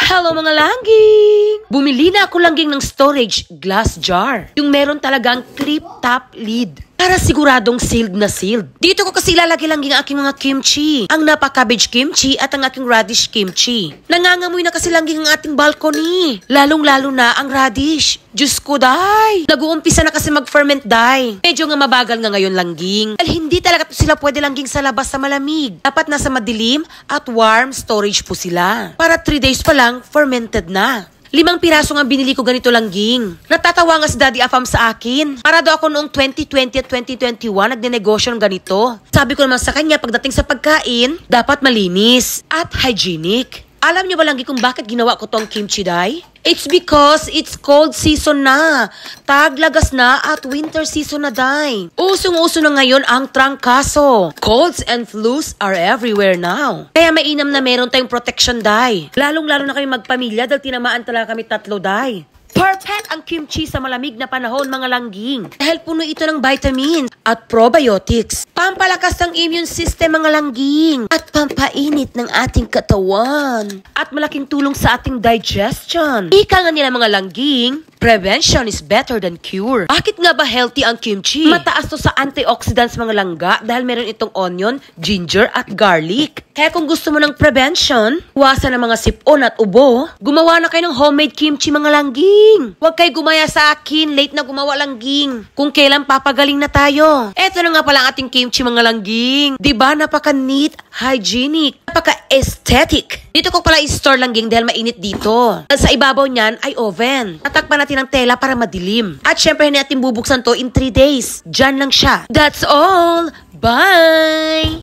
Hello mga langging! Bumili na ako langging ng storage glass jar. Yung meron talagang clip top lid. Para siguradong sealed na sealed. Dito ko kasi lalagay langging ang aking mga kimchi. Ang napa-cabbage kimchi at ang aking radish kimchi. Nangangamoy na kasi langging ang ating balcony. Lalong-lalo na ang radish. Diyos ko, day! Nag-uumpisa na kasi mag-ferment, day. Medyo nga mabagal nga ngayon langging. Dahil hindi talaga sila pwede langging sa labas sa malamig. Dapat nasa madilim at warm storage po sila. Para 3 days pa lang, fermented na. 5 piraso nga binili ko ganito langging. Natatawa nga si Daddy Afam sa akin. Para daw ako noong 2020 at 2021 nagnenegosyo ng ganito. Sabi ko naman sa kanya, pagdating sa pagkain, dapat malinis at hygienic. Alam niyo ba langging kung bakit ginawa ko tong kimchi, day? It's because it's cold season na. Taglagas na at winter season na, day. Usong-uso na ngayon ang trangkaso. Colds and flus are everywhere now. Kaya mainam na meron tayong protection, day. Lalong-lalo na kayo magpamilya dahil tinamaan talaga kami 3, day. Perfect ang kimchi sa malamig na panahon, mga langging. Dahil puno ito ng vitamins at probiotics. Pampalakas ng immune system, mga langging. At pampainit ng ating katawan. At malaking tulong sa ating digestion. Ika nga nila mga langging, prevention is better than cure. Bakit nga ba healthy ang kimchi? Mataas to sa antioxidants, mga langga, dahil meron itong onion, ginger at garlic. Kaya kung gusto mo ng prevention, iwasan ng mga sipon at ubo, gumawa na kayo ng homemade kimchi, mga langging. Huwag kayo gumaya sa akin, late na gumawa langging. Kung kailan papagaling na tayo. Eto na nga pala ang ating kimchi, mga langging. Diba napaka-neat, hygienic, napaka-aesthetic. Dito ko pala i-store langging dahil mainit dito. At sa ibabaw niyan ay oven. Tatakpan natin ng tela para madilim. At syempre natin bubuksan to in 3 days. Diyan lang siya. That's all. Bye!